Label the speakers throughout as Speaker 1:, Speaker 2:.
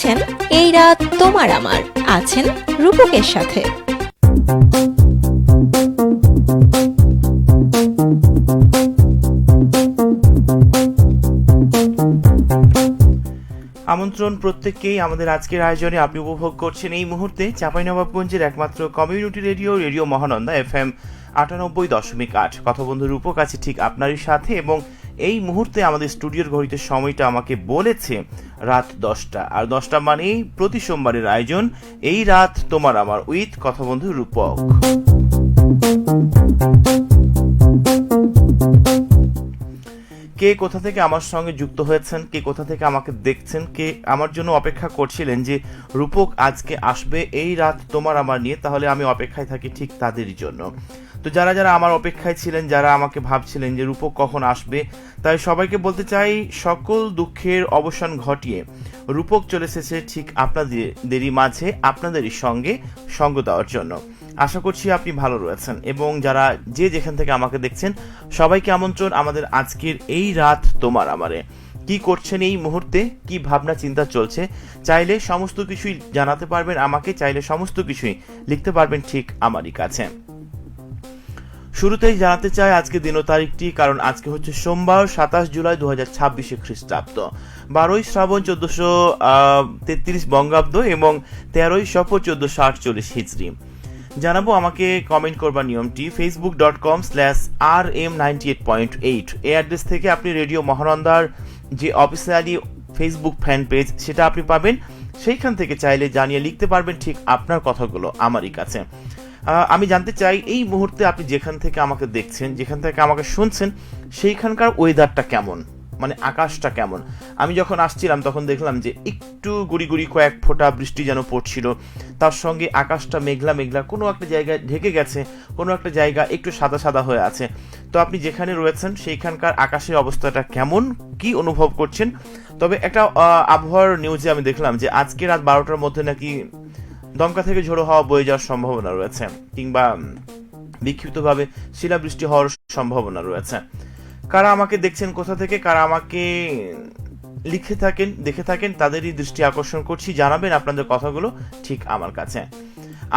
Speaker 1: শুনছেন এই রাত তোমার আমার, আছেন রূপকের সাথে।
Speaker 2: আমন্ত্রণ প্রত্যেককেই আমাদের আজকের আয়োজনে। আপনি উপভোগ করছেন এই মুহূর্তে চাঁপাইনবাবগঞ্জের একমাত্র কমিউনিটি রেডিও মহানন্দা FM 98.8। কথা বন্ধু রূপক আছে ঠিক আপনারই সাথে, এবং এই মুহূর্তে আমাদের স্টুডিওর ঘড়িতে সময়টা আমাকে বলেছে রাত 10টা, আর 10টা মানেই প্রতি সোমবারের আয়োজন এই রাত তোমার আমার উইথ কথা বন্ধু রূপক। কে কোথা থেকে আমার সঙ্গে যুক্ত হয়েছেন, কে কোথা থেকে আমাকে দেখছেন, কে আমার জন্য অপেক্ষা করছিলেন যে রূপক আজকে আসবে এই রাত তোমার আমার নিয়ে, তাহলে আমি অপেক্ষায় থাকি ঠিক তাদেরই জন্য। তো যারা যারা আমার অপেক্ষায় ছিলেন, যারা আমাকে ভাবছিলেন যে রূপক কখন আসবে, তাই সবাইকে বলতে চাই সকল দুঃখের অবসান ঘটিয়ে রূপক চলে এসেছে ঠিক আপনাদেরই মাঝে, আপনাদেরই সঙ্গে সঙ্গ দেওয়ার জন্য। আশা করছি আপনি ভালো রয়েছেন, এবং যারা যে যেখান থেকে আমাকে দেখছেন সবাইকে আমন্ত্রণ আমাদের আজকের এই রাত তোমার আমারে। কি করছেন এই মুহূর্তে, কি ভাবনা চিন্তা চলছে, চাইলে সমস্ত কিছুই জানাতে পারবেন আমাকে, চাইলে সমস্ত কিছুই লিখতে পারবেন ঠিক আমারই কাছে। শুরুতেই জানাতে চাই আজকে দিন ও তারিখটি, কারণ আজকে হচ্ছে সোমবার 27 জুলাই 2026 খ্রিস্টাব্দ, 12ই শ্রাবণ 1433 বঙ্গাব্দ এবং 13ই সফর 1448 হিজরি। জানাবো আমাকে কমেন্ট করবার নিয়মটি facebook.com/rm98.8 এই অ্যাড্রেস থেকে আপনি রেডিও মহানন্দার যে অফিসিয়ালি ফেসবুক ফ্যান পেজ সেটা আপনি পাবেন, সেইখান থেকে চাইলে জানিয়ে লিখতে পারবেন ঠিক আপনার কথাগুলো আমারই কাছে। আমি জানতে চাই এই মুহূর্তে আপনি যেখান থেকে আমাকে দেখছেন, যেখান থেকে আমাকে শুনছেন, সেইখানকার ওয়েদারটা কেমন, মানে আকাশটা কেমন। আমি যখন আসছিলাম তখন দেখলাম যে একটু গুড়ি গুড়ি কয়েক ফোঁটা বৃষ্টি যেন পড়ছিল, তার সঙ্গে আকাশটা মেঘলা মেঘলা, কোনো একটা জায়গায় ঢেকে গেছে, কোনো একটা জায়গা একটু সাদা সাদা হয়ে আছে। তো আপনি যেখানে রয়েছেন সেইখানকার আকাশের অবস্থাটা কেমন, কি অনুভব করছেন। তবে একটা আবহাওয়ার নিউজে আমি দেখলাম যে আজকে রাত 12টার মধ্যে নাকি দমকা থেকে ঝোড়ো হাওয়া বয়ে যাওয়ার সম্ভাবনা রয়েছে, কিংবা বিক্ষিপ্তভাবে শিলাবৃষ্টি হওয়ার সম্ভাবনা রয়েছে। কারা আমাকে দেখছেন কোথা থেকে, কারা আমাকে লিখে থাকেন, দেখে থাকেন, তাদেরই দৃষ্টি আকর্ষণ করছি। জানাবেন আপনাদের কথাগুলো ঠিক আমার কাছে।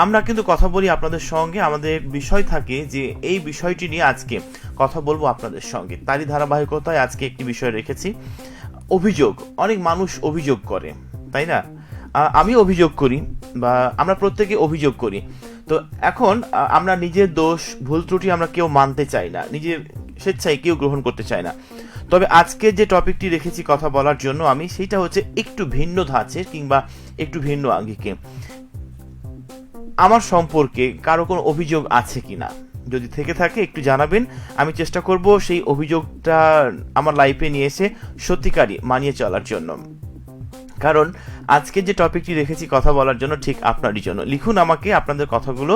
Speaker 2: আমরা কিন্তু কথা বলি আপনাদের সঙ্গে, আমাদের বিষয় থাকে যে এই বিষয়টি নিয়ে আজকে কথা বলবো আপনাদের সঙ্গে। তারই ধারাবাহিকতায় আজকে একটি বিষয় রেখেছি, অভিযোগ। অনেক মানুষ অভিযোগ করে, তাই না? আমি অভিযোগ করি, বা আমরা প্রত্যেকে অভিযোগ করি। তো এখন আমরা নিজের দোষ ভুল ত্রুটি আমরা কেউ মানতে চাই না, নিজের স্বেচ্ছায় কেউ গ্রহণ করতে চায় না। তবে আজকে যে টপিকটি রেখেছি কথা বলার জন্য আমি, সেইটা হচ্ছে একটু ভিন্ন ধাঁচের কিংবা একটু ভিন্ন আঙ্গিকে। আমার সম্পর্কে কারো কোনো অভিযোগ আছে কিনা, যদি থেকে থাকে একটু জানাবেন। আমি চেষ্টা করব সেই অভিযোগটা আমার লাইফে নিয়ে এসে সত্যিকারই মানিয়ে চলার জন্য। কারণ আজকে যে টপিকটি রেখেছি কথা বলার জন্য ঠিক আপনারই জন্য। লিখুন আমাকে আপনাদের কথাগুলো।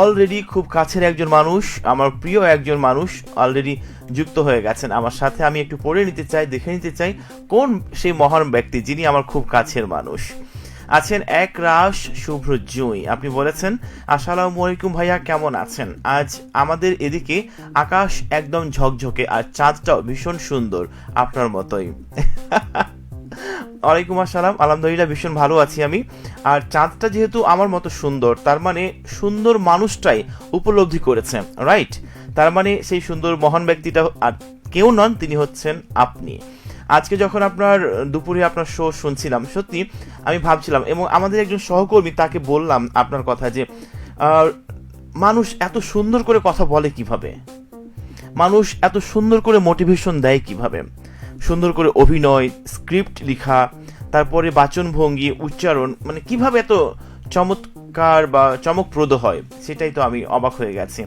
Speaker 2: অলরেডি খুব কাছের একজন মানুষ, আমার প্রিয় একজন মানুষ অলরেডি যুক্ত হয়ে গেছেন আমার সাথে। আমি একটু পড়ে নিতে চাই, দেখে নিতে চাই কোন সেই মহান ব্যক্তি যিনি আমার খুব কাছের মানুষ। আছেন এক রাস শুভ্র জুঁই। আপনি বলেছেন, আসসালামু আলাইকুম ভাইয়া, কেমন আছেন? আজ আমাদের এদিকে আকাশ একদম ঝকঝকে, আর চাঁদটাও ভীষণ সুন্দর, আপনার মতোই। ওয়ালাইকুম আসসালাম, আলহামদুলিল্লাহ ভীষণ ভালো আছি আমি। আর চাঁদটা যেহেতু আমার মতো সুন্দর, তার মানে সুন্দর মানুষটাই উপলব্ধি করেছে, রাইট? তার মানে সেই সুন্দর মহান ব্যক্তিটা আর কেউ নন, তিনি হচ্ছেন আপনি। আজকে যখন আপনার দুপুরে আপনার শো শুনছিলাম, সত্যি আমি ভাবছিলাম, এবং আমাদের একজন সহকর্মী তাকে বললাম আপনার কথা, যে মানুষ এত সুন্দর করে কথা বলে কিভাবে, মানুষ এত সুন্দর করে মোটিভেশন দেয় কিভাবে, সুন্দর করে অভিনয়, স্ক্রিপ্ট লেখা, তারপরে বাচনভঙ্গি, উচ্চারণ, মানে কিভাবে এত চমৎকার বা চমকপ্রদ হয়, সেটাই তো আমি অবাক হয়ে গেছি।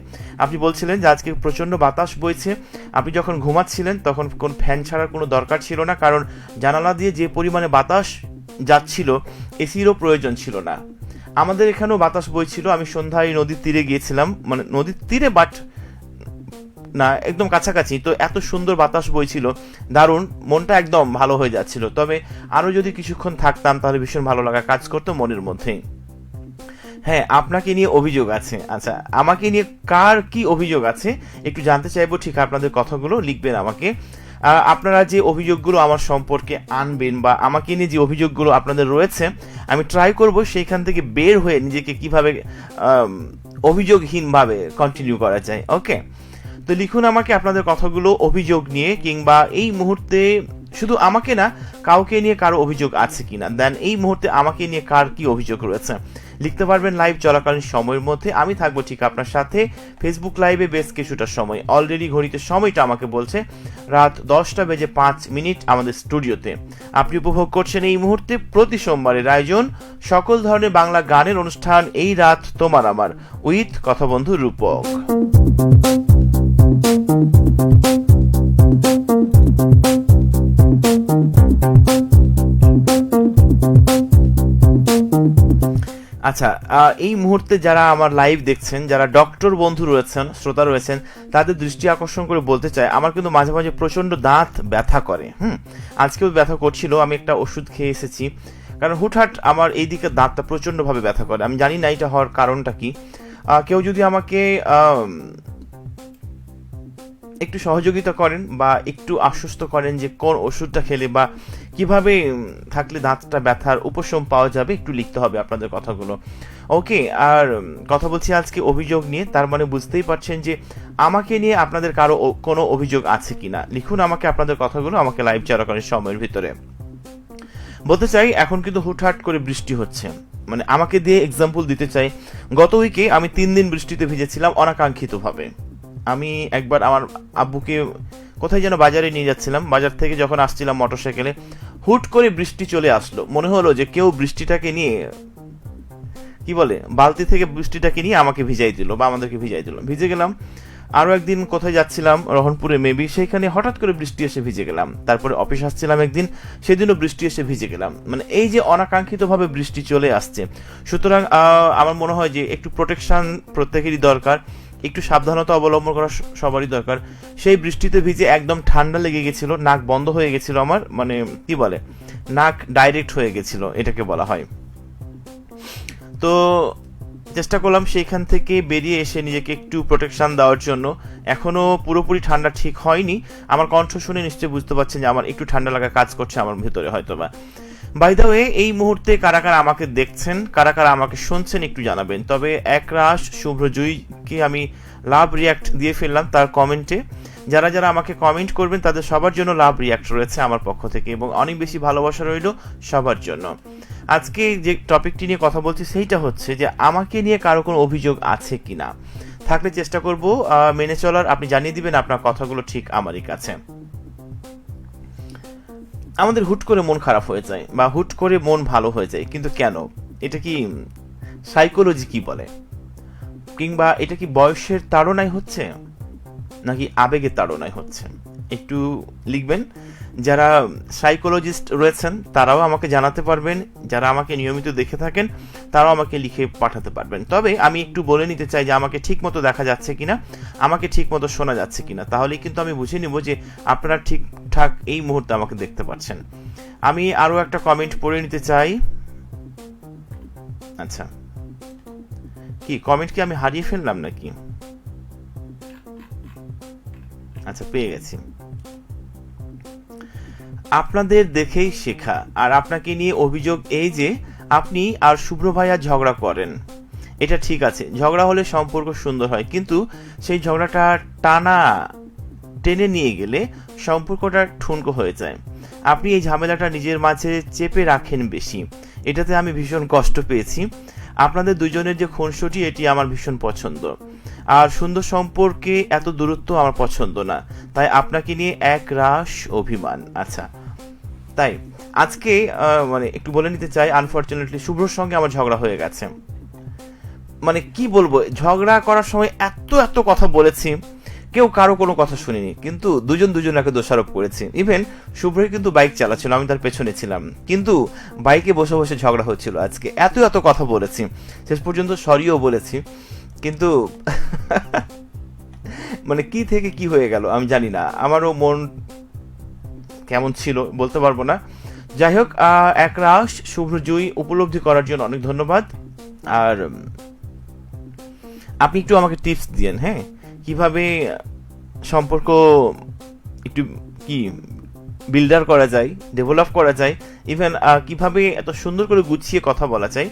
Speaker 2: আপনি বলছিলেন যে আজকে প্রচণ্ড বাতাস বইছে, আপনি যখন ঘুমাচ্ছিলেন তখন কোন ফ্যান ছাড়ার কোনো দরকার ছিল না, কারণ জানালা দিয়ে যে পরিমাণে বাতাস যাচ্ছিল এসিরও প্রয়োজন ছিল না। আমাদের এখানেও বাতাস বইছিল। আমি সন্ধ্যায় নদীর তীরে গিয়েছিলাম, মানে নদীর তীরে বাট না, একদম কাছাকাছি। তো এত সুন্দর বাতাস বইছিল, দারুণ, মনটা একদম ভালো হয়ে যাচ্ছিল। তবে আরও যদি কিছুক্ষণ থাকতাম তাহলে ভীষণ ভালো লাগা কাজ করতো মনের মধ্যেই। হ্যাঁ, আপনাকে নিয়ে অভিযোগ আছে। আচ্ছা, আমাকে নিয়ে কার কি অভিযোগ আছে একটু জানতে চাইবো, ঠিক আপনাদের কথাগুলো লিখবেন আমাকে। আপনারা যে অভিযোগগুলো আমার সম্পর্কে আনবেন বা আমাকে নিয়ে যে অভিযোগগুলো আপনাদের রয়েছে, আমি ট্রাই করব সেইখান থেকে বের হয়ে নিজেকে কিভাবে অভিযোগহীনভাবে কন্টিনিউ করা যায়। ওকে, তো লিখুন আমাকে আপনাদের কথাগুলো অভিযোগ নিয়ে, কিংবা এই মুহূর্তে শুধু আমাকে না, কাউকে নিয়ে কারো অভিযোগ আছে কিনা, দেন এই মুহূর্তে আমাকে নিয়ে কার কি অভিযোগ রয়েছে লিখতে পারবেন লাইভ চলাকালীন সময়ের মধ্যে। আমি থাকবো ঠিক আপনার সাথে ফেসবুক লাইভে বেশ কিছুটা সময়। অলরেডি ঘড়িতে সময়টা আমাকে বলছে রাত 10:05 আমাদের স্টুডিওতে। আপনি উপভোগ করছেন এই মুহূর্তে প্রতি সোমবারের আয়োজন সকল ধরনের বাংলা গানের অনুষ্ঠান এই রাত তোমার আমার, উইথ কথা বন্ধু রূপক। আচ্ছা, এই মুহূর্তে যারা আমার লাইভ দেখছেন, যারা ডক্টর বন্ধু রয়েছেন, শ্রোতা রয়েছেন, তাদের দৃষ্টি আকর্ষণ করে বলতে চাই, আমার কিন্তু মাঝে মাঝে প্রচন্ড দাঁত ব্যথা করে। আজকেও ব্যথা করছিল, আমি একটা ওষুধ খেয়ে এসেছি, কারণ হুটহাট আমার এই দিকে দাঁতটা প্রচন্ডভাবে ব্যথা করে। আমি জানি না এটা হওয়ার কারণটা কি। কেউ যদি আমাকে একটু সহযোগিতা করেন বা একটু আশ্বস্ত করেন যে কোন ওষুধটা খেলে বা কিভাবে থাকলে দাঁতটা ব্যথার উপশম পাওয়া যাবে, একটু লিখতে হবে আপনাদের কথাগুলো। ওকে, আর কথা বলছি আজকে অভিযোগ নিয়ে, তার মানে বুঝতেই পারছেন যে আমাকে নিয়ে আপনাদের কারো কোনো অভিযোগ আছে কিনা। লিখুন আমাকে আপনাদের কথাগুলো আমাকে লাইভ চলাকালীন সময়ের ভিতরে। বলতে চাই এখন কিন্তু হুটহাট করে বৃষ্টি হচ্ছে, মানে আমাকে দিয়ে এক্সাম্পল দিতে চাই। গত উইকে আমি 3 দিন বৃষ্টিতে ভিজেছিলাম অনাকাঙ্ক্ষিতভাবে। আমি একবার আমার আব্বুকে কোথায় যেন বাজারে নিয়ে যাচ্ছিলাম, বাজার থেকে যখন আসছিলাম মোটরসাইকেলে, হুট করে বৃষ্টি চলে আসলো। মনে হলো যে কেউ বৃষ্টিটাকে নিয়ে কি বলে বালতি থেকে বৃষ্টিটাকে নিয়ে আমাকে ভিজাই দিল বা আমাদেরকে ভিজাই দিল। ভিজে গেলাম। আরও একদিন কোথায় যাচ্ছিলাম, রহনপুরে মেবি, সেইখানে হঠাৎ করে বৃষ্টি এসে ভিজে গেলাম। তারপরে অফিস আসছিলাম একদিন, সেদিনও বৃষ্টি এসে ভিজে গেলাম। মানে এই যে অনাকাঙ্ক্ষিতভাবে বৃষ্টি চলে আসছে, সুতরাং আমার মনে হয় যে একটু প্রোটেকশন প্রত্যেকেরই দরকার, একটু সাবধানতা অবলম্বন করা সবারই দরকার। সেই বৃষ্টিতে ভিজে একদম ঠান্ডা লেগে গেছিল, নাক বন্ধ হয়ে গেছিল আমার, মানে কি বলে নাক ডাইরেক্ট হয়ে গেছিল, এটাকে বলা হয়। তো চেষ্টা করলাম সেইখান থেকে বেরিয়ে এসে নিজেকে একটু প্রোটেকশন দেওয়ার জন্য। এখনো পুরোপুরি ঠান্ডা ঠিক হয়নি, আমার কণ্ঠ শুনে নিশ্চয়ই বুঝতে পারছেন যে আমার একটু ঠান্ডা লাগা কাজ করছে আমার ভিতরে হয়তোবা। বাই দ্য ওয়ে, এই মুহূর্তে কারা কারা আমাকে দেখছেন, কারা কারা আমাকে শুনছেন একটু জানাবেন। তবে একরাশ শুভ্রজয়ীকে আমি লাভ রিয়াক্ট দিয়ে ফেললাম তার কমেন্টে। যারা যারা আমাকে কমেন্ট করবেন তাদের সবার জন্য লাভ রিয়াক্ট রয়েছে আমার পক্ষ থেকে, এবং অনেক বেশি ভালোবাসা রইল সবার জন্য। আজকে যে টপিকটি নিয়ে কথা বলছি সেইটা হচ্ছে যে আমাকে নিয়ে কারো কোনো অভিযোগ আছে কিনা, থাকলে চেষ্টা করব মেনে চলার। আপনি জানিয়ে দিবেন আপনার কথাগুলো ঠিক আমারই কাছে। আমাদের হুট করে মন খারাপ হয়ে যায় বা হুট করে মন ভালো হয়ে যায়, কিন্তু কেন? এটা কি সাইকোলজি কি বলে, কিংবা এটা কি বয়সের তাড়নায় হচ্ছে নাকি আবেগের তাড়নায় হচ্ছে? একটু লিখবেন। যারা সাইকোলজিস্ট রয়েছেন তারাও আমাকে জানাতে পারবেন, যারা আমাকে নিয়মিত দেখে থাকেন তারাও আমাকে লিখে পাঠাতে পারবেন। তবে আমি একটু বলে নিতে চাই যে আমাকে ঠিক মতো দেখা যাচ্ছে কিনা, আমাকে ঠিক মতো শোনা যাচ্ছে কিনা, তাহলেই কিন্তু আমি বুঝে নিব যে আপনারা ঠিকঠাক এই মুহূর্তে আমাকে দেখতে পাচ্ছেন। আমি আরও একটা কমেন্ট পড়ে নিতে চাই। আচ্ছা, কি কমেন্ট কি আমি হারিয়ে ফেললাম নাকি? আচ্ছা, পেয়ে গেছি। আপনাদের দেখেই শেখা, আর আপনাকে নিয়ে অভিযোগ এই যে আপনি আর শুভ্র ভাইয়া ঝগড়া করেন। এটা ঠিক আছে, ঝগড়া হলে সম্পর্ক সুন্দর হয়, কিন্তু সেই ঝগড়াটা টানা টেনে নিয়ে গেলে সম্পর্কটা ঠুনকো হয়ে যায়। আপনি এই ঝামেলাটা নিজের মাঝে চেপে রাখেন বেশি, এটাতে আমি ভীষণ কষ্ট পেয়েছি। আপনাদের দুজনের যে খুনসুটি, এটি আমার ভীষণ পছন্দ, আর সুন্দর সম্পর্কে এত দূরত্ব আমার পছন্দ না, তাই আপনাকে নিয়ে এক রাশ অভিমান। আচ্ছা, তাই আজকে মানে একটু বলে নিতে চাই, আনফরচুনেটলি শুভ্রর সঙ্গে আমার ঝগড়া হয়ে গেছে। মানে কি বলবো, ঝগড়া করার সময় এত এত কথা বলেছি, কেউ কারো কোনো কথা শুনিনি, কিন্তু দুজনকে দোষারোপ করেছি। ইভেন শুভ্রই কিন্তু বাইক চালাচ্ছিল, আমি তার পেছনে ছিলাম, কিন্তু বাইকে বসে বসে ঝগড়া হচ্ছিল। আজকে এত এত কথা বলেছি, শেষ পর্যন্ত সরিও বলেছি, কিন্তু মানে কি থেকে কি হয়ে গেল আমি জানি না। আমারও মন কেমন ছিল বলতে পারবো না। যাই হোক, একরাশ শুভ্রজয়ী উপলব্ধি করার জন্য অনেক ধন্যবাদ। আর আপনি একটু আমাকে টিপস দিয়েন, হ্যাঁ, কিভাবে সম্পর্ক একটু কি বিল্ডার করা যায়, ডেভেলপ করা যায়, ইভেন কিভাবে এত সুন্দর করে গুছিয়ে কথা বলা যায়,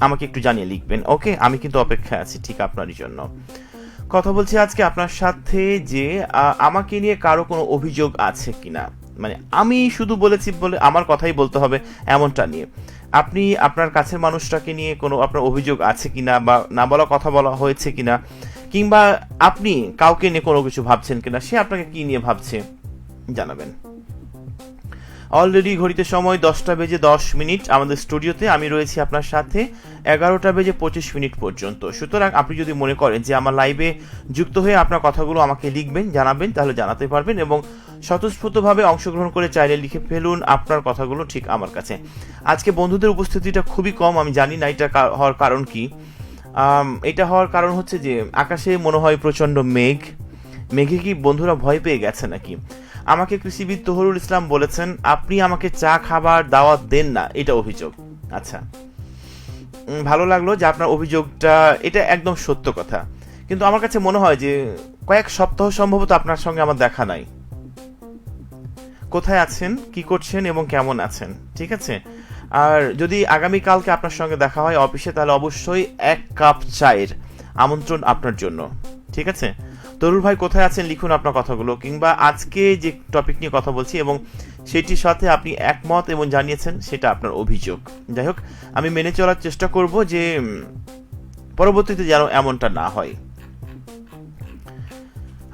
Speaker 2: আমাকে একটু জানিয়ে লিখবেন। ওকে, আমি কিন্তু অপেক্ষায় আছি ঠিক আপনারই জন্য। কথা বলছি আজকে আপনার সাথে যে আমাকে নিয়ে কারো কোনো অভিযোগ আছে কিনা, মানে আমি শুধু বলেছি বলে আমার কথাই বলতে হবে এমনটা নিয়ে। আপনি আপনার কাছের মানুষটাকে নিয়ে কোনো আপনার অভিযোগ আছে কিনা, বা না বলা কথা বলা হয়েছে কিনা, কিংবা আপনি কাউকে নিয়ে কোনো কিছু ভাবছেন কিনা, সে আপনাকে কি নিয়ে ভাবছে জানাবেন। অলরেডি ঘড়িতে সময় 10:10 আমাদের স্টুডিওতে আমি রয়েছি আপনার সাথে 11:25 পর্যন্ত। সুতরাং আপনি যদি মনে করেন যে আমার লাইভে যুক্ত হয়ে আপনার কথাগুলো আমাকে লিখবেন, জানাবেন, তাহলে জানাতে পারবেন, এবং স্বতঃস্ফূর্তভাবে অংশগ্রহণ করে চাইলে লিখে ফেলুন আপনার কথাগুলো ঠিক আমার কাছে। আজকে বন্ধুদের উপস্থিতিটা খুবই কম, আমি জানি না এটা হওয়ার কারণ কি। এটা হওয়ার কারণ হচ্ছে যে আকাশে মনে হয় প্রচণ্ড মেঘে কি বন্ধুরা ভয় পেয়ে গেছে নাকি। আমাকে কৃষিবিদ তহরুল ইসলাম বলেছেন আপনি আমাকে চা খাবার দাওয়াত দেন না, এটা অভিযোগ। আচ্ছা, ভালো লাগলো যে আপনার অভিযোগটা, এটা একদম সত্য কথা। কিন্তু আমার কাছে মনে হয় যে কয়েক সপ্তাহ সম্ভবত আপনার সঙ্গে আমার দেখা নাই। কোথায় আছেন, কি করছেন এবং কেমন আছেন, ঠিক আছে? আর যদি আগামীকালকে আপনার সঙ্গে দেখা হয় অফিসে, তাহলে অবশ্যই 1 কাপ চায়ের আমন্ত্রণ আপনার জন্য, ঠিক আছে? তরুল ভাই কোথায় আছেন, লিখুন আপনার কথাগুলো, কিংবা আজকে যে টপিক নিয়ে কথা বলছি এবং সেটির সাথে আপনি একমত এবং জানিয়েছেন সেটা আপনার অভিযোগ। যাই হোক, আমি মেনে চলার চেষ্টা করব যে পরবর্তীতে যেন এমনটা না হয়।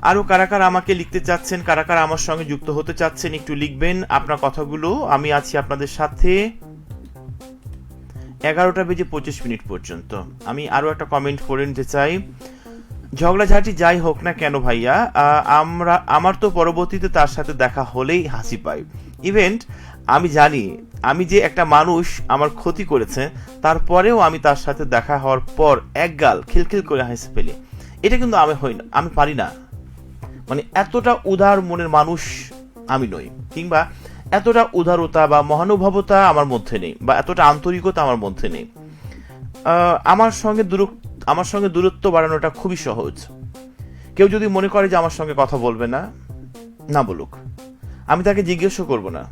Speaker 2: আরও কারা কারা আমাকে লিখতে চাচ্ছেন, কারা কারা আমার সঙ্গে যুক্ত হতে চাচ্ছেন, একটু লিখবেন আপনার কথাগুলো। আমি আছি আপনাদের সাথে 11:25 পর্যন্ত। আমি আরও একটা কমেন্ট করে নিতে চাই। ঝগড়াঝাটি যাই হোক না কেন ভাইয়া, আমার তো পরবর্তীতে তার সাথে দেখা হলেই হাসি পাই। ইভেন্ট আমি জানি আমি যে একটা মানুষ আমার ক্ষতি করেছে, তারপরেও আমি তার সাথে দেখা হওয়ার পর একগাল খিলখিল করে হেসে ফেলি। এটা কিন্তু আমি পারি না, মানে এতটা উদার মনের মানুষ আমি নই, কিংবা এতটা উদারতা বা মহানুভবতা আমার মধ্যে নেই, বা এতটা আন্তরিকতা আমার মধ্যে নেই। আমার সঙ্গে দূরত্ব বাড়ানোটা খুবই সহজ। কেউ যদি মনে করে যে আমার সঙ্গে কথা বলবে না, না বলুক, আমি তাকে জিজ্ঞেসও করব না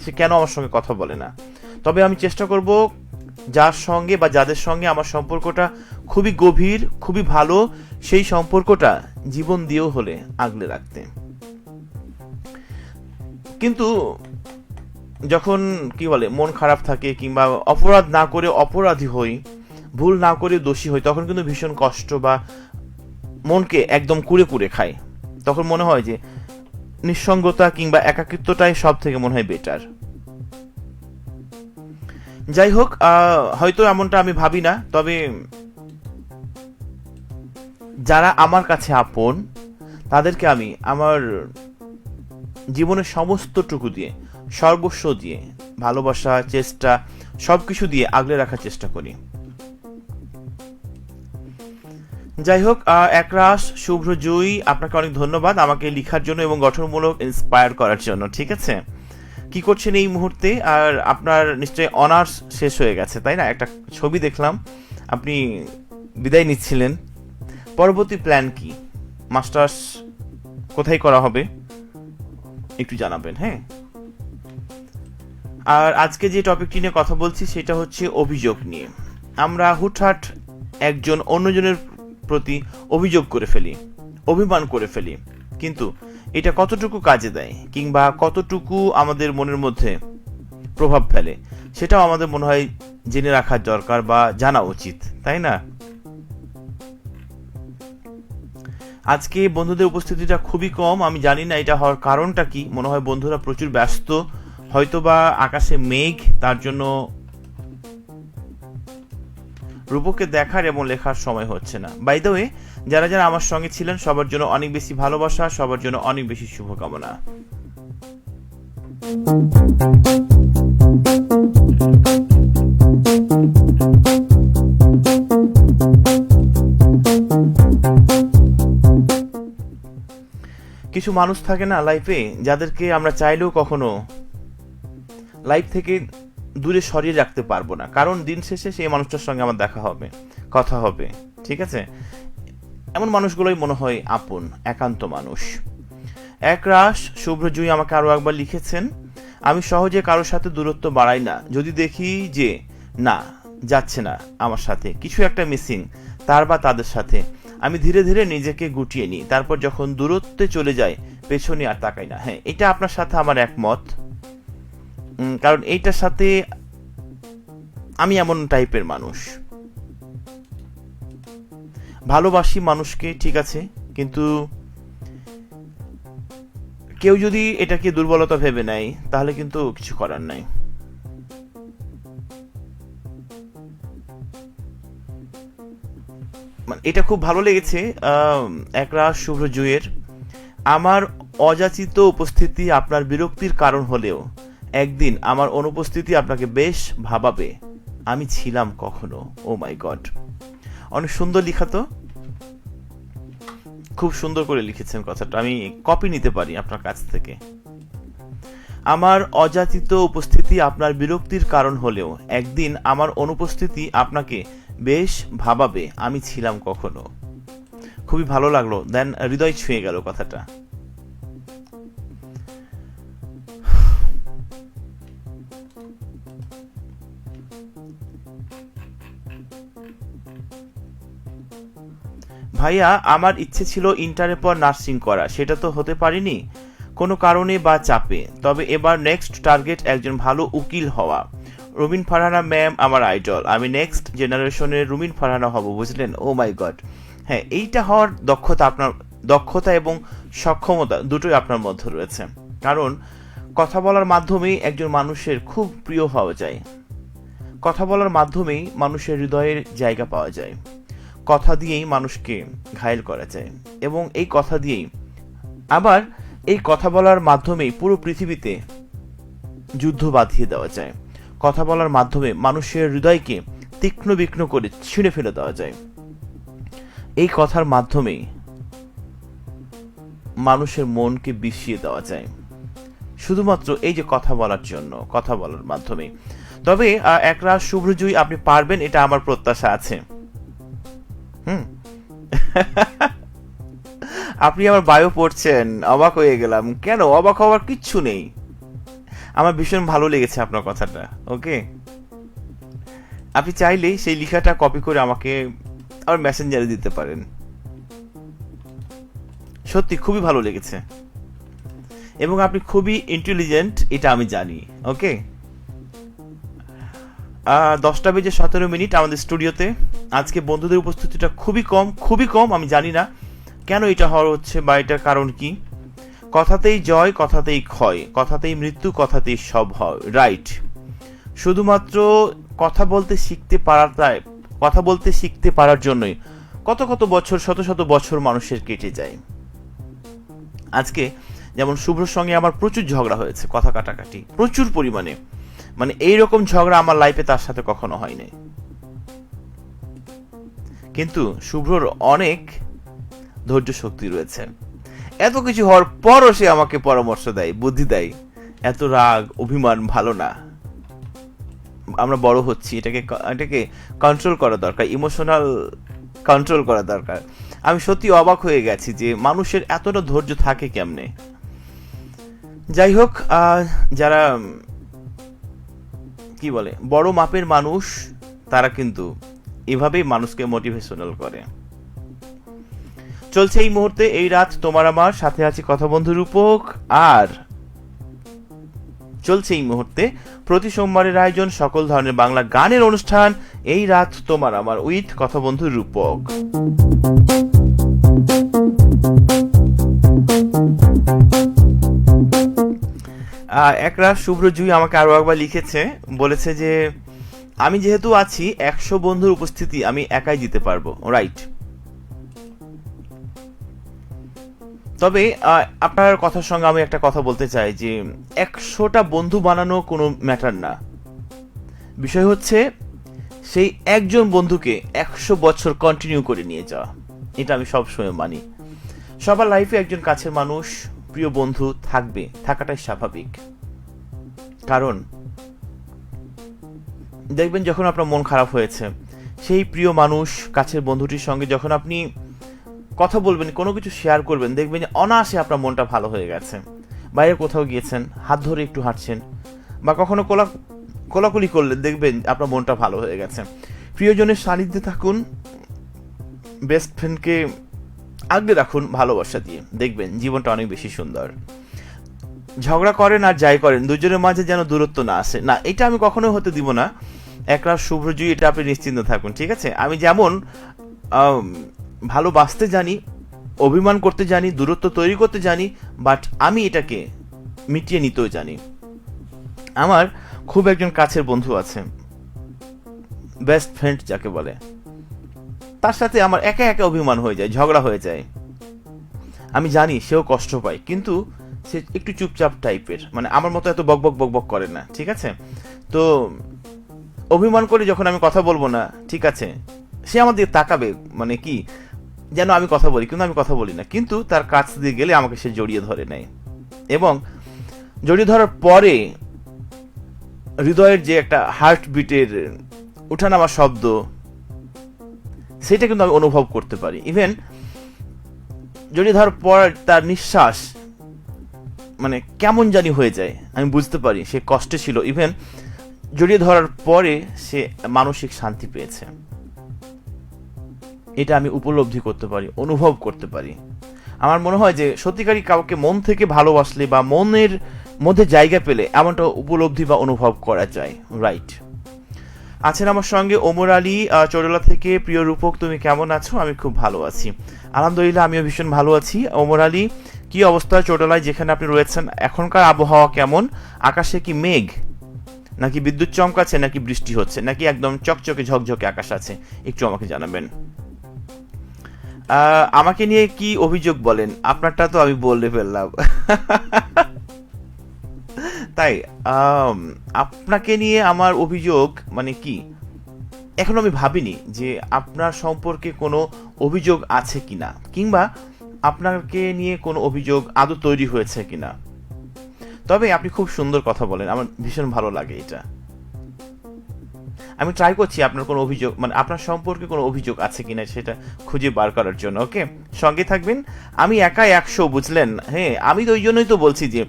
Speaker 2: সে কেন আমার সঙ্গে কথা বলে না। তবে আমি চেষ্টা করব যার সঙ্গে বা যাদের সঙ্গে আমার সম্পর্কটা খুবই গভীর, খুবই ভালো, সেই সম্পর্কটা জীবন দিয়েও হলে আগলে রাখতে। কিন্তু যখন কি বলে মন খারাপ থাকে, কিংবা অপরাধ না করে অপরাধী হই, ভুল না করে দোষী হই, তখন কিন্তু ভীষণ কষ্ট বা মনকে একদম কুড়ে কুড়ে খায়। তখন মনে হয় যে নিঃসঙ্গতা কিংবা একাকিত্বটাই সব থেকে মনে হয় বেটার। যাই হোক, হয়তো এমনটা আমি ভাবি না, তবে যারা আমার কাছে আপন তাদেরকে আমি আমার জীবনের সমস্তটুকু দিয়ে, সর্বস্ব দিয়ে, ভালোবাসা, চেষ্টা, সবকিছু দিয়ে আগলে রাখার চেষ্টা করি। যাই হোক, একরাশ শুভ্র জুই, আপনাকে অনেক ধন্যবাদ আমাকে লিখার জন্য এবং গঠনমূলক ইন্সপায়ার করার জন্য, ঠিক আছে? কি করছেন এই মুহূর্তে? আর আপনার নিশ্চয়ই অনার্স শেষ হয়ে গেছে, তাই না? একটা ছবি দেখলাম আপনি বিদায় নিচ্ছিলেন। পরবর্তী প্ল্যান কি? মাস্টার্স কোথায় করা হবে একটু জানাবেন, হ্যাঁ? আর আজকে যে টপিকটি নিয়ে কথা বলছি সেটা হচ্ছে অভিযোগ নিয়ে। আমরা হুটহাট একজন অন্যজনের প্রতি অভিযোগ করে ফেলি, অভিমান করে ফেলি, কিন্তু এটা কতটুকু কাজে দেয় কিংবা কতটুকু আমাদের মনের মধ্যে প্রভাব ফেলে সেটাও আমাদের মনে হয় জেনে রাখার দরকার বা জানা উচিত, তাই না? আজকে বন্ধুদের উপস্থিতিটা খুবই কম, আমি জানি না এটা হওয়ার কারণটা কি। মনে হয় বন্ধুরা প্রচুর ব্যস্ত, হয়তোবা আকাশে মেঘ, তার জন্য রূপকে দেখার এবং লেখার সময় হচ্ছে না। বাই দ্য ওয়ে, যারা যারা আমার সঙ্গে ছিলেন সবার জন্য অনেক বেশি ভালোবাসা, সবার জন্য অনেক বেশি শুভকামনা। কিছু মানুষ থাকে না লাইফে, যাদেরকে আমরা চাইলেও কখনো লাইফ থেকে দূরে সরিয়ে রাখতে পারবো না, কারণ দিন শেষে সেই মানুষটার সঙ্গে আমার দেখা হবে, কথা হবে, ঠিক আছে? এমন মানুষগুলোই মনে হয় আপন, একান্ত মানুষ। একরাশ শুভ্রজয়ী আমাকে আরো একবার লিখেছেন, আমি সহজে কারোর সাথে দূরত্ব বাড়াই না। যদি দেখি যে না যাচ্ছে না, আমার সাথে কিছু একটা মিসিং তার বা তাদের সাথে, আমি ধীরে ধীরে নিজেকে গুটিয়ে নিই। তারপর যখন দূরত্বে চলে যায় পেছনে আর তাকাই না। হ্যাঁ, এটা আপনার সাথে আমার একমত। কারণ এইটার সাথে আমি এমন টাইপের মানুষ, ভালোবাসি মানুষকে ঠিক আছে, কিন্তু কেউ যদি এটাকে দুর্বলতা ভেবে নেয় তাহলে কিন্তু কিছু করার নাই। এটা খুব ভালো লেগেছে একরাশ শুভ্রজয়ের। আমার অযাচিত উপস্থিতি আপনার বিরক্তির কারণ হলেও একদিন আমার অনুপস্থিতি আপনাকে বেশ ভাবাবে, আমি ছিলাম কখনো। ও মাই গড, অনেক সুন্দর লেখা তো, খুব সুন্দর করে লিখেছেন কথাটা, আমি কপি নিতে পারি আপনার কাছ থেকে। আমার অযাচিত উপস্থিতি আপনার বিরক্তির কারণ হলেও একদিন আমার অনুপস্থিতি আপনাকে বেশ ভাবাবে, আমি ছিলাম কখনো। খুবই ভালো লাগলো, দেন হৃদয় ছুঁয়ে গেল কথাটা। ভাইয়া, আমার ইচ্ছে ছিল ইন্টারের পর নার্সিং করা, সেটা তো হতে পারিনি কোনো কারণে বা চাপে। তবে এবার নেক্সট টার্গেট একজন ভালো উকিল হওয়া। রুমিন ফারহানা ম্যাম আমার আইডল, আমি নেক্সট জেনারেশনের রুমিন ফারহানা হব, বুঝলেন? ও মাই গড, হ্যাঁ, এইটা হওয়ার দক্ষতা এবং সক্ষমতা দুটোই আপনার মধ্যে রয়েছে। কারণ কথা বলার মাধ্যমেই একজন মানুষের খুব প্রিয় হওয়া যায়, কথা বলার মাধ্যমেই মানুষের হৃদয়ের জায়গা পাওয়া যায়, কথা দিয়েই মানুষকে ঘায়েল করা যায়, এবং এই কথা দিয়েই আবার এই কথা বলার মাধ্যমেই পুরো পৃথিবীতে যুদ্ধ বাঁধিয়ে দেওয়া যায়। কথা বলার মাধ্যমে মানুষের হৃদয়কে তীক্ষ্ণ বিক্ষ্ণ করে ছিঁড়ে ফেলে দেওয়া যায়। এই কথার মাধ্যমেই মানুষের মনকে বিষিয়ে দেওয়া যায়, শুধুমাত্র এই যে কথা বলার জন্য, কথা বলার মাধ্যমে। তবে একরাশ শুভ্রজয়ী আপনি পারবেন, এটা আমার প্রত্যাশা আছে। আপনি আমার বায়ো পড়ছেন, অবাক হয়ে গেলাম। কেন অবাক হওয়ার কিচ্ছু নেই, আমার ভীষণ ভালো লেগেছে আপনার কথাটা। ওকে, আপনি চাইলেই সেই লেখাটা কপি করে আমাকে আমার মেসেঞ্জারে দিতে পারেন। সত্যি খুবই ভালো লেগেছে, এবং আপনি খুবই ইন্টেলিজেন্ট, এটা আমি জানি। ওকে, 10:17 আমাদের স্টুডিওতে। আজকে বন্ধুদের উপস্থিতিটা খুবই কম। আমি জানি না কেন এটা হওয়ার হচ্ছে বা এটার কারণ কি। কথাতেই জয়, কথাতেই ক্ষয়, কথাতেই মৃত্যু, কথাতেই সব হয়, রাইট। শুধুমাত্র কথা বলতে শিখতে পারার জন্যই কত বছর, শত বছর মানুষের কেটে যায়। আজকে যেমন শুভ্রর সঙ্গে আমার প্রচুর ঝগড়া হয়েছে, কথা কাটাকাটি প্রচুর পরিমাণে, মানে এইরকম ঝগড়া আমার লাইফে তার সাথে কখনো হয় নাই। কিন্তু শুভ্রর অনেক ধৈর্য শক্তি রয়েছে, এত কিছু হওয়ার পরও সে আমাকে পরামর্শ দেয়, বুদ্ধি দেয়। এত রাগ অভিমান ভালো না, আমরা বড় হচ্ছি, এটাকে কন্ট্রোল করা দরকার, ইমোশনাল কন্ট্রোল করা দরকার। আমি সত্যি অবাক হয়ে গেছি যে মানুষের এতটা ধৈর্য থাকে কেমনে। যাই হোক, যারা কি বলে বড় মাপের মানুষ, তারা কিন্তু এভাবেই মানুষকে মোটিভেশনাল করে। চলছে এই মুহূর্তে এই রাত তোমার আমার, সাথে আছি কথা বন্ধু রূপক। আর চলছে এই মুহূর্তে প্রতি সোমবারের আয়োজন সকল ধরনের বাংলা গানের অনুষ্ঠান এই রাত তোমার আমার উইথ কথা বন্ধু রূপক। একরাশ শুভ্রজয়ী আমাকে আরো একবার লিখেছে, বলেছে যে আমি যেহেতু আছি 100 বন্ধুর উপস্থিতি আমি একাই দিতে পারবো, রাইট। তবে আপনার কথার সঙ্গে আমি একটা কথা বলতে চাই যে 100টা বন্ধু বানানো কোনো ম্যাটার না, বিষয় হচ্ছে সেই একজন বন্ধুকে 100 বছর কন্টিনিউ করে নিয়ে যাওয়া। এটা আমি সবসময় মানি। সবার লাইফে একজন কাছের মানুষ, প্রিয় বন্ধু থাকাটাই স্বাভাবিক। কারণ দেখবেন যখন আপনার মন খারাপ হয়েছে, সেই প্রিয় মানুষ, কাছের বন্ধুটির সঙ্গে যখন আপনি কথা বলবেন, কোনো কিছু শেয়ার করবেন, দেখবেন যে অনায়াসে আপনার মনটা ভালো হয়ে গেছে। বাইরে কোথাও গিয়েছেন, হাত ধরে একটু হাঁটছেন, বা কখনো কোলাকুলি করলেন, দেখবেন আপনার মনটা ভালো হয়ে গেছে। প্রিয়জনের সান্নিধ্যে থাকুন, বেস্ট ফ্রেন্ডকে আগলে রাখুন ভালোবাসা দিয়ে, দেখবেন জীবনটা অনেক বেশি সুন্দর। ঝগড়া করেন আর যাই করেন, দুজনের মাঝে যেন দূরত্ব না আসে, না এটা আমি কখনোই হতে দিব না। একরাশ শুভ্রজয়ী, এটা আপনি নিশ্চিন্ত থাকুন, ঠিক আছে? আমি যেমন ভালোবাসতে জানি, অভিমান করতে জানি, দূরত্ব তৈরি করতে জানি, বাট আমি এটাকে মিটিয়ে নিতেও জানি। আমার খুব একজন কাছের বন্ধু আছে, বেস্ট ফ্রেন্ড যাকে বলে, তার সাথে আমার একা একা অভিমান হয়ে যায়, ঝগড়া হয়ে যায়। আমি জানি সেও কষ্ট পায়, কিন্তু সে একটু চুপচাপ টাইপের, মানে আমার মতো এত বক বক বক বক করে না, ঠিক আছে? তো অভিমান করে যখন আমি কথা বলবো না, ঠিক আছে, সে আমার দিকে তাকাবে, মানে কি যেন আমি কথা বলি, কিন্তু আমি কথা বলি না, কিন্তু তার কাছ দিয়ে গেলে আমাকে সে জড়িয়ে ধরে নেয়, এবং জড়িয়ে ধরার পরে হৃদয়ের যে একটা হার্ট বিটের উঠানামা শব্দ, সেটা কিন্তু আমি অনুভব করতে পারি। ইভেন জড়িয়ে ধরার পর তার নিঃশ্বাস মানে কেমন জানি হয়ে যায়, আমি বুঝতে পারি সে কষ্টে ছিল। ইভেন জড়িয়ে ধরার পরে সে মানসিক শান্তি পেয়েছে, এটা আমি উপলব্ধি করতে পারি, অনুভব করতে পারি। আমার মনে হয় যে সত্যিকারই কাউকে মন থেকে ভালোবাসলে বা মনের মধ্যে জায়গা পেলে এমনটা উপলব্ধি বা অনুভব করা যায়, রাইট? আছেন আমার সঙ্গে ওমর আলী চৌডলা থেকে। প্রিয় রূপক, তুমি কেমন আছো? আমি খুব ভালো আছি, আলহামদুলিল্লাহ, আমিও ভীষণ ভালো আছি। ওমর আলী, কি অবস্থা চৌডলায় যেখানে আপনি রয়েছেন? এখনকার আবহাওয়া কেমন? আকাশে কি মেঘ, নাকি বিদ্যুৎ চমকাচ্ছে, নাকি বৃষ্টি হচ্ছে, নাকি একদম চকচকে ঝকঝকে আকাশ আছে? একটু আমাকে জানাবেন। আমাকে নিয়ে কি অভিযোগ বলেন? আপনারটা তো আমি বলে ফেললাম। তাই আপনাকে নিয়ে আমার অভিযোগ মানে কি, এখন আমি ভাবিনি যে আপনার সম্পর্কে কোনো অভিযোগ আছে কিনা, কিংবা আপনাকে নিয়ে কোনো অভিযোগ আদৌ তৈরি হয়েছে কিনা। তবে আপনি খুব সুন্দর কথা বলেন, আমার ভীষণ ভালো লাগে এটা। আমি ট্রাই করছি আপনার কোনো অভিযোগ, মানে আপনার সম্পর্কে কোনো অভিযোগ আছে কিনা সেটা খুঁজে বার করার জন্য। ওকে, সঙ্গে থাকবেন। আমি একাই 100, বুঝলেন? হ্যাঁ, আমি তো ওই জন্যই তো বলছি যে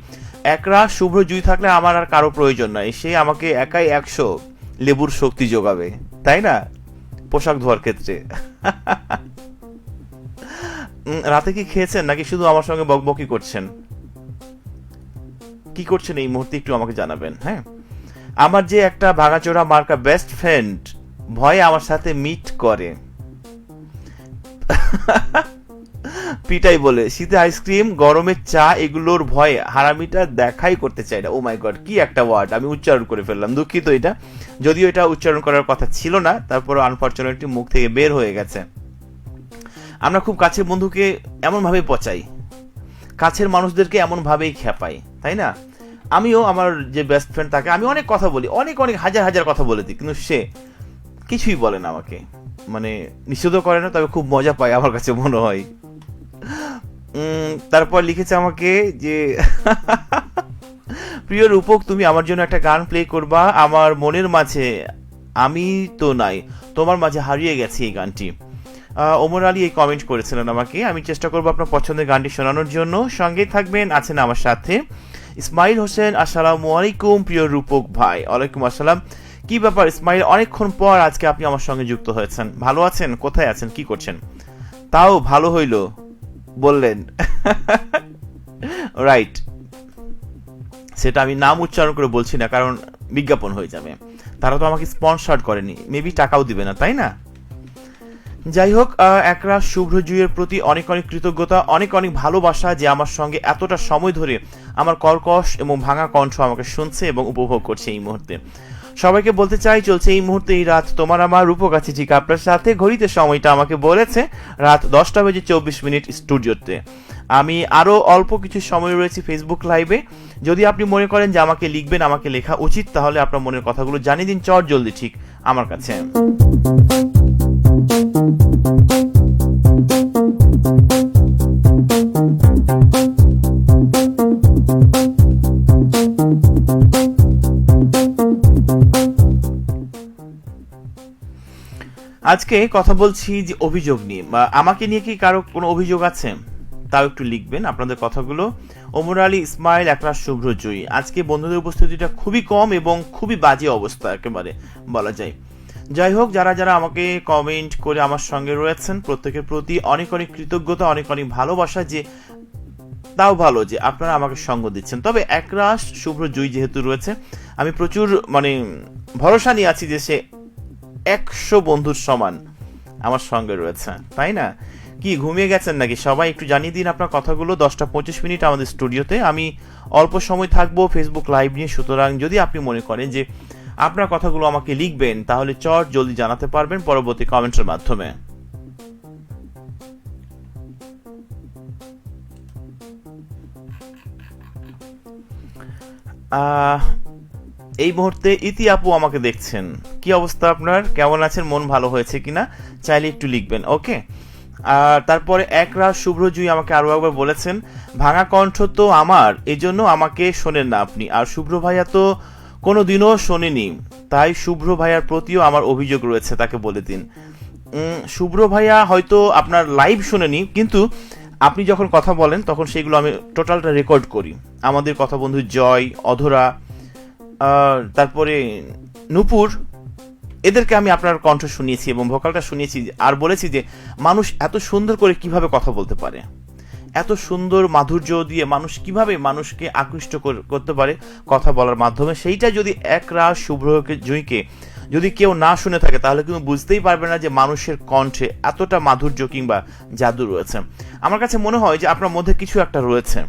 Speaker 2: একরাশ শুভ্র জুই থাকলে আমার আর কারো প্রয়োজন নাই, সে আমাকে একাই 100 লেবুর শক্তি যোগাবে, তাই না? পোশাক ধোয়ার ক্ষেত্রে। রাতে কি খেয়েছেন, নাকি শুধু আমার সঙ্গে বকবকি করছেন? কি করছেন এই মুহূর্তে একটু আমাকে জানাবেন। হ্যাঁ, আমার যে একটা ভাঙাচোরা মার্কা বেস্ট ফ্রেন্ড ভয়ে আমার সাথে মিট করে, পিটাই বলে, শীতে আইসক্রিম, গরমের চা, এগুলোর ভয়ে হারামিটা দেখাই করতে চাই না। ও মাই গড, কি একটা ওয়ার্ড আমি উচ্চারণ করে ফেললাম, দুঃখিত। এটা যদিও এটা উচ্চারণ করার কথা ছিল না, তারপরে আনফরচুনেটলি মুখ থেকে বের হয়ে গেছে। আমরা খুব কাছের বন্ধুকে এমন ভাবে পচাই, কাছের মানুষদেরকে এমন ভাবেই খেপাই, তাই না? আমিও আমার যে বেস্ট ফ্রেন্ড তাকে আমি অনেক কথা বলি, অনেক অনেক হাজার হাজার কথা বলে দিই, কিন্তু সে কিছুই বলে না আমাকে, মানে নিষেধ করে না, তবে খুব মজা পায় আমার কাছে মনে হয়। তারপর লিখেছে আমাকে যে প্রিয় রূপক, তুমি আমার জন্য একটা গান প্লে করবা, আমার মনের মাঝে আমি তো নাই, তোমার মাঝে হারিয়ে গেছি এই গানটি। ওমর আলী এই কমেন্ট করেছিলেন আমাকে। আমি চেষ্টা করবো আপনার পছন্দের গানটি শোনানোর জন্য। সঙ্গে থাকবেন, আছেন আমার সাথে ইসমাইল হোসেন। আসসালামু আলাইকুম প্রিয় রূপক ভাই। ওয়ালাইকুম আসসালাম। কি ব্যাপার ইসমাইল, অনেকক্ষণ পর আজকে আপনি আমার সঙ্গে যুক্ত হয়েছেন। ভালো আছেন? কোথায় আছেন? কি করছেন? তাও ভালো হইল বললেন। রাইট, সেটা আমি নাম উচ্চারণ করে বলছি না, কারণ বিজ্ঞাপন হয়ে যাবে। তারা তো আমাকে স্পন্সর করেনি, মেবি টাকাও দিবে না, তাই না? যাই হোক, একরাশ শুভ্র জুইয়ের প্রতি অনেক অনেক কৃতজ্ঞতা, অনেক অনেক ভালোবাসা যে আমার সঙ্গে এতটা সময় ধরে আমার কর্কশ এবং ভাঙা কণ্ঠ আমাকে শুনছে এবং উপভোগ করছে এই মুহূর্তে। সবাইকে বলতে চাই, চলছে এই মুহূর্তে এই রাত তোমার আমার রূপক আছে ঠিক আপনার সাথে। ঘড়িতে সময়টা আমাকে বলেছে রাত 10:24 স্টুডিওতে। আমি আরো অল্প কিছু সময় রয়েছে ফেসবুক লাইভে। যদি আপনি মনে করেন যে আমাকে লিখবেন, আমাকে লেখা উচিত, তাহলে আপনার মনের কথাগুলো জানিয়ে দিন চট জলদি ঠিক আমার কাছে। আজকে কথা বলছি যে অভিযোগ নিয়ে, বা আমাকে নিয়ে কি কারো কোনো অভিযোগ আছে তাও একটু লিখবেন আপনাদের কথাগুলো। ওমর আলী, ইসমাইল, একরাশ, শুভ্র, জয়ী। আজকে বন্ধুদের উপস্থিতিটা খুবই কম এবং খুবই বাজে অবস্থা একেবারে বলা যায়। যাই হোক, যারা যারা আমাকে কমেন্ট করে আমার সঙ্গে রয়েছেন প্রত্যেকের প্রতি অনেক অনেক কৃতজ্ঞতা, অনেক অনেক ভালোবাসা, যে তাও ভালো যে আপনারা আমাকে সঙ্গ দিচ্ছেন। তবে একরাশ, শুভ্র, জয়ী যেহেতু রয়েছে, আমি প্রচুর ভরসা নিয়ে আছি যে সে 100 বন্ধুর সমান আমার সঙ্গে রয়েছে, তাই না? কি ঘুমিয়ে গেছেন নাকি সবাই? একটু জানিয়ে দিন আপনার কথাগুলো। 10:25 আমাদের স্টুডিওতে আমি অল্প সময় থাকবো ফেসবুক লাইভ নিয়ে, সুতরাং যদি আপনি মনে করেন যে আপনার কথাগুলো আমাকে লিখবেন তাহলে চট জলদি জানাতে পারবেন পরবর্তী কমেন্টের মাধ্যমে। এই মুহূর্তে ইতি আপু আমাকে দেখছেন, কি অবস্থা আপনার, কেমন আছেন, মন ভালো হয়েছে কিনা চাইলে একটু লিখবেন, ওকে। আর তারপরে একরাশ, শুভ্র, জুই আমাকে আরো একবার বলেছেন ভাঙা কণ্ঠ তো আমার, এই জন্য আমাকে শোনেন না আপনি। আর শুভ্র ভাইয়া তো কোনো দিনও শোনেনি, তাই শুভ্র ভাইয়ার প্রতিও আমার অভিযোগ রয়েছে, তাকে বলে দিন। শুভ্র ভাইয়া হয়তো আপনার লাইভ শোনেনি, কিন্তু আপনি যখন কথা বলেন তখন সেগুলো আমি টোটালটা রেকর্ড করি। আমাদের কথা বন্ধু জয়, অধরা, তারপরে নূপুর, এদেরকে আমি আপনার কণ্ঠ শুনিয়েছি এবং ভোকালটা শুনিয়েছি, আর বলেছি যে মানুষ এত সুন্দর করে কিভাবে কথা বলতে পারে, এত সুন্দর মাধুর্য দিয়ে মানুষ কিভাবে মানুষকে আকৃষ্ট করতে পারে কথা বলার মাধ্যমে। সেইটা যদি একরাশ, শুভ্র, জয়ীকে যদি কেউ না শুনে থাকে তাহলে কিন্তু বুঝতেই পারবে না যে মানুষের কণ্ঠে এতটা মাধুর্য কিংবা জাদু রয়েছে। আমার কাছে মনে হয় যে আপনার মধ্যে কিছু একটা রয়েছে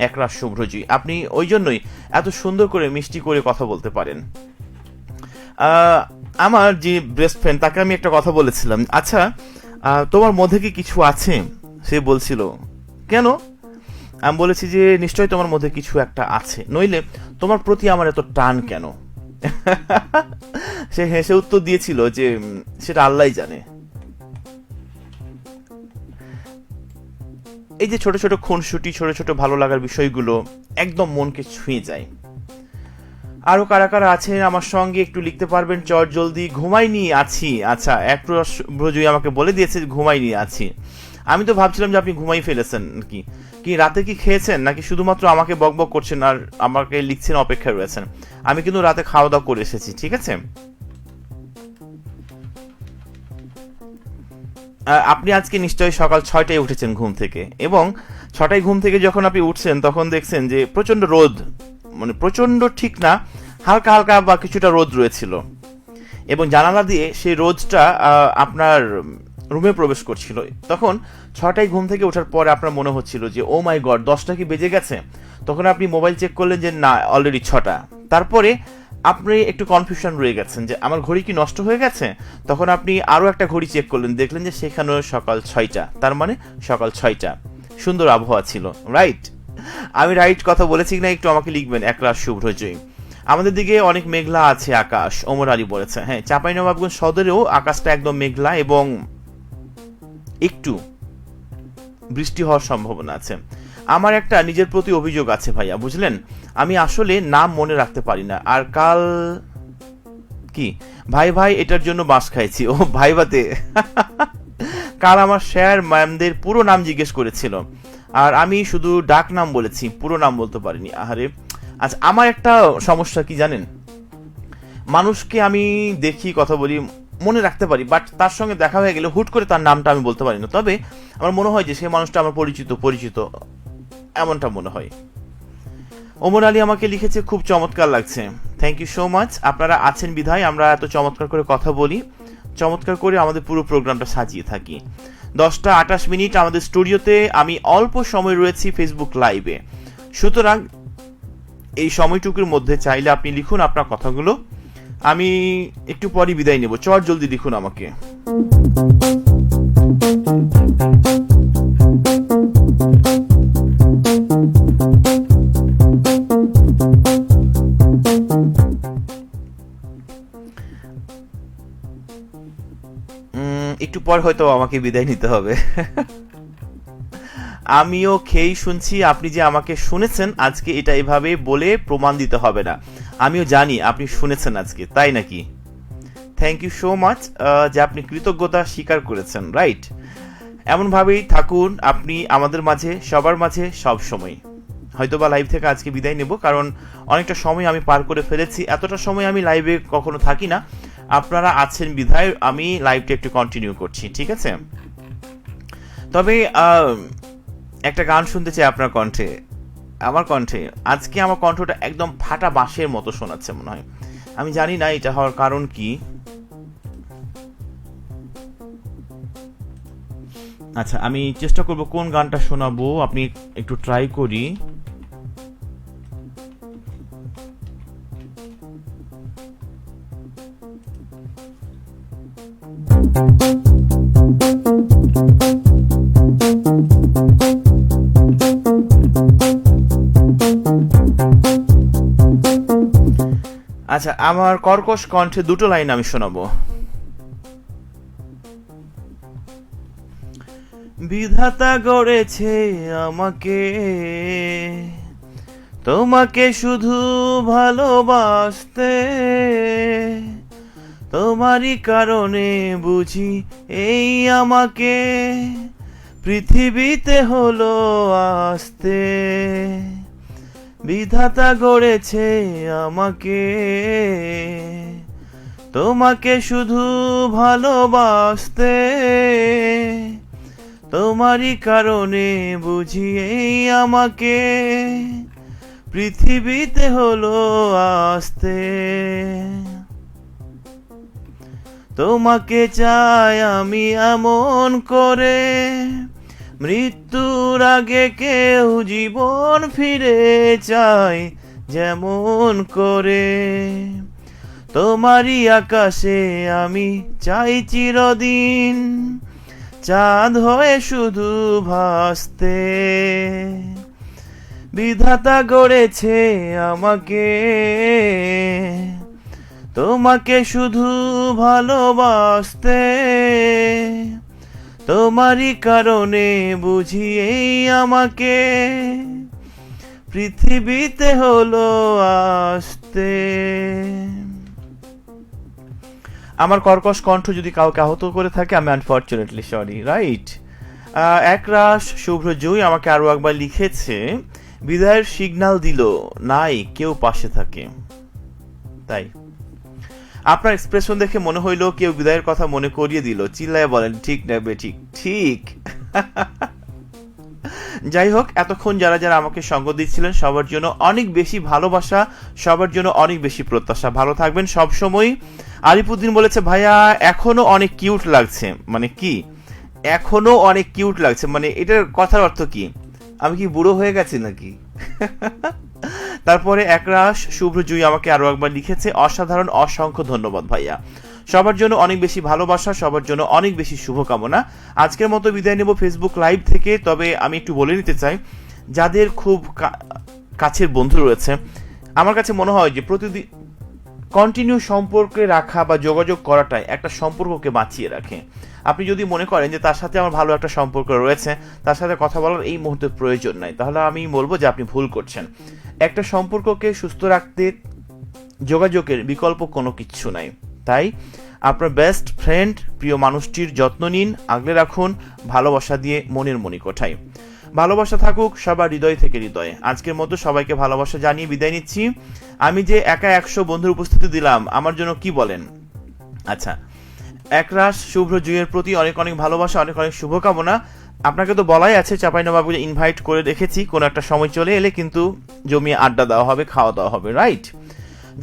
Speaker 2: একরাশ, শুভ্র, জয়ী, আপনি ওই জন্যই এত সুন্দর করে মিষ্টি করে কথা বলতে পারেন। আমার যে বেস্ট ফ্রেন্ড তাকে আমি একটা কথা বলেছিলাম, আচ্ছা তোমার মধ্যে কি কিছু আছে? সে বলছিল কেন? আমি বলেছি যে নিশ্চয়ই তোমার মধ্যে কিছু একটা আছে, নইলে তোমার প্রতি আমার এত টান কেন? সে হেসে উত্তর দিয়েছিল যে সেটা আল্লাহই জানে। এই যে ছোট ছোট খুনসুটি, ছোট ছোট ভালো লাগার বিষয়গুলো একদম মনকে ছুঁয়ে যায়। আরো কারা কারা আছেন আমার সঙ্গে একটু লিখতে পারবেন চট জলদি। ঘুমাইনি আছি, আচ্ছা একরাশ, শুভ্র, জয়ী আমাকে বলে দিয়েছে ঘুমাইনি আছি। আমি তো ভাবছিলাম যে আপনি ঘুমাই ফেলেছেন কি, কি রাতে কি খেয়েছেন নাকি শুধুমাত্র আমাকে বকবক করছেন আর আমাকে লিখছেন অপেক্ষায় রয়েছেন। আমি কিন্তু রাতে খাওয়া দাওয়া করে এসেছি, ঠিক আছে। আপনি আজকে নিশ্চয়ই সকাল 6টায় উঠেছেন ঘুম থেকে, এবং 6টায় ঘুম থেকে যখন আপনি উঠছেন তখন দেখছেন যে প্রচন্ড রোদ, প্রচন্ড ঠিক না, হালকা হালকা বা কিছুটা রোদ রয়েছিল, এবং জানালা দিয়ে সেই রোদটা আপনার রুমে প্রবেশ করছিল। তখন 6টায় ঘুম থেকে ওঠার পরে আপনার মনে হচ্ছিল যে ও মাই গড 10টা কি বেজে গেছে। তখন আপনি মোবাইল চেক করলেন যে না, অলরেডি 6টা। তারপরে আপনি একটু কনফিউশন রয়ে গেছেন যে আমার ঘড়ি কি নষ্ট হয়ে গেছে। তখন আপনি আরও একটা ঘড়ি চেক করলেন, দেখলেন যে সেখানেও সকাল 6টা, তার মানে সকাল 6টা। সুন্দর আবহাওয়া ছিল, রাইট? আমি রাইট কথা বলেছি কিনা একটু আমাকে লিখবেন একরাশ, শুভ্র, জয়ী। আমাদের দিকে অনেক মেঘলা আছে আকাশ, ওমর আলী বলেছে। হ্যাঁ, চাঁপাইনবাবগঞ্জ সদরেও আকাশটা একদম মেঘলা এবং একটু বৃষ্টি হওয়ার সম্ভাবনা আছে। আমার একটা নিজের প্রতি অভিযোগ আছে ভাইয়া, বুঝলেন? আমি আসলে নাম মনে রাখতে পারি না। আর কাল কি ভাই ভাই এটার জন্য বাঁশ খাইছি। ও ভাইবাতে কাল আমার স্যার ম্যামদের পুরো নাম জিজ্ঞেস করেছিল, আর আমি শুধু ডাক নাম বলেছি, পুরো নাম বলতে পারিনি। আহারে, আচ্ছা আমার একটা সমস্যা কি জানেন, মানুষকে আমি দেখি, কথা বলি, মনে রাখতে পারি, বাট তার সঙ্গে দেখা হয়ে গেলে হুট করে তার নামটা আমি বলতে পারি না। তবে আমার মনে হয় যে সেই মানুষটা আমার পরিচিত এমনটা মনে হয়। ওমর আলী আমাকে লিখেছে খুব চমৎকার লাগছে, থ্যাংক ইউ সো মাচ। আপনারা আছেন বিধায় আমরা এত চমৎকার করে কথা বলি, চমৎকার করে আমাদের পুরো প্রোগ্রামটা সাজিয়ে থাকি। 10:28 আমাদের স্টুডিওতে, আমি অল্প সময় রয়েছি ফেসবুক লাইভে, সুতরাং এই সময়টুকুর মধ্যে চাইলে আপনি লিখুন আপনার কথাগুলো, আমি একটু পরই বিদায় নেব। চট জলদি লিখুন আমাকে। একটু পর হয়তো আমাকে বিদায় নিতে হবে। আমিও খেয়েই শুনছি, আপনি যে আমাকে শুনেছেন আজকে এটা এভাবে বলে প্রমাণ দিতে হবে না, আমিও জানি আপনি শুনেছেন আজকে, তাই নাকি? থ্যাংক ইউ সো মাচ যে আপনি কৃতজ্ঞতা স্বীকার করেছেন, রাইট? এমনভাবেই থাকুন আপনি আমাদের মাঝে, সবার মাঝে, সব সময়। হয়তোবা লাইভ থেকে আজকে বিদায় নেব, কারণ অনেকটা সময় আমি পার করে ফেলেছি। এতটা সময় আমি লাইভে কখনো থাকি না, আপনারা আছেন বিধায় আমি লাইভটা একটু কন্টিনিউ করছি, ঠিক আছে? তবে একটা গান শুনতে চাই আপনার কণ্ঠে, আমার কণ্ঠে। আজকে আমার কণ্ঠটা একদম ফাটা বাঁশের মতো শোনাচ্ছে মনে হয়, আমি জানি না এটা হওয়ার কারণ কি। আচ্ছা, আমি চেষ্টা করব কোন গানটা শোনাবো, আপনি একটু ট্রাই করি। আচ্ছা, আমার কর্কশ কণ্ঠে দুটো লাইন আমি শোনাবো। বিধাতা গড়েছে আমাকে, তোমাকে শুধু ভালোবাসতে, তোমারই কারণে বুঝি এই আমাকে পৃথিবীতে হলো আসতে। বিধাতা গড়েছে আমাকে, তোমাকে শুধু ভালোবাসতে, তোমারই কারণে বুঝি এই আমাকে পৃথিবীতে হলো আসতে। তোমাকে চাই আমি এমন করে, মৃত্যুর আগে কেউ জীবন ফিরে চায় যেমন করে। তোমারই আকাশে আমি চাই চিরদিন চাঁদ হয়ে শুধু ভাসতে। বিধাতা গড়েছে আমাকে, তোমাকে শুধু ভালোবাসতে, তোমারই কারণে বুঝি এই আমাকে পৃথিবীতে হলো আসতে। আমার কর্কশ কণ্ঠ যদি কাউকে আহত করে থাকে, আমি আনফরচুনেটলি সরি, রাইট? একরাশ শুভ্র জুই আমাকে আরো একবার লিখেছে, বিদায়ের সিগন্যাল দিল, নাই কেউ পাশে থাকে। তাই আপনার এক্সপ্রেশন দেখে মনে হইলো কেউ বিদায়ের কথা মনে করিয়ে দিল। চিল্লায় বলেন ঠিক না বে? ঠিক ঠিক। যাই হোক, এতক্ষণ যারা যারা আমাকে সঙ্গ দিচ্ছিলেন সবার জন্য অনেক বেশি ভালোবাসা, সবার জন্য অনেক বেশি প্রত্যাশা। ভালো থাকবেন সব সময়। আরিফুদ্দিন বলেছে, ভাইয়া এখনো অনেক কিউট লাগছে। মানে কি এখনো অনেক কিউট লাগছে, মানে এটার কথার অর্থ কি? আমি কি বুড়ো হয়ে গেছি নাকি? তারপরে একরাশ শুভ্র জুই আমাকে আরো একবার লিখেছে, অসাধারণ, অসংখ্য ধন্যবাদ ভাইয়া। সবার জন্য অনেক বেশি ভালোবাসা, সবার জন্য অনেক বেশি শুভকামনা। আজকের মতো বিদায় নেব ফেসবুক লাইভ থেকে। তবে আমি একটু বলে নিতে চাই, যাদের খুব কাছের বন্ধু রয়েছে, আমার কাছে মনে হয় যে প্রতিদিন কন্টিনিউ সম্পর্কে রাখা বা যোগাযোগ করাটাই একটা সম্পর্ককে বাঁচিয়ে রাখে। আপনি যদি মনে করেন যে তার সাথে আমার ভালো একটা সম্পর্ক রয়েছে, তার সাথে কথা বলার এই মুহূর্তে প্রয়োজন নাই, তাহলে আমি বলবো যে আপনি ভুল করছেন। একটা সম্পর্ককে সুস্থ রাখতে যোগাযোগের বিকল্প কোনো কিচ্ছু নাই। তাই আপনার বেস্ট ফ্রেন্ড, প্রিয় মানুষটির যত্ন নিন, আগলে রাখুন ভালোবাসা দিয়ে মনের মণিকোঠায়। ভালোবাসা থাকুক সবার হৃদয় থেকে হৃদয়ে। আজকের মতো সবাইকে ভালোবাসা জানিয়ে বিদায় নিচ্ছি। আমি যে একা 100 বন্ধুর উপস্থিতি দিলাম, আমার জন্য কি বলেন? আচ্ছা, একরাশ শুভ্র জুইয়ের প্রতি অনেক অনেক ভালোবাসা, অনেক অনেক শুভকামনা। আপনাকে তো বলাই আছে, চাঁপাইনবাবগঞ্জে ইনভাইট করে রেখেছি, কোনো একটা সময় চলে এলে কিন্তু জমিয়ে আড্ডা দেওয়া হবে, খাওয়া দাওয়া হবে, রাইট?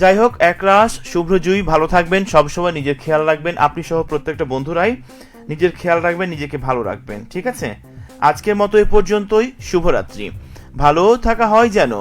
Speaker 2: যাই হোক, একরাশ শুভ্র জুই ভালো থাকবেন, সবসময় নিজের খেয়াল রাখবেন। আপনি সহ প্রত্যেকটা বন্ধুরাই নিজের খেয়াল রাখবেন, নিজেকে ভালো রাখবেন, ঠিক আছে? আজকের মতো এ পর্যন্তই। শুভরাত্রি। ভালো থাকা হয় যেন।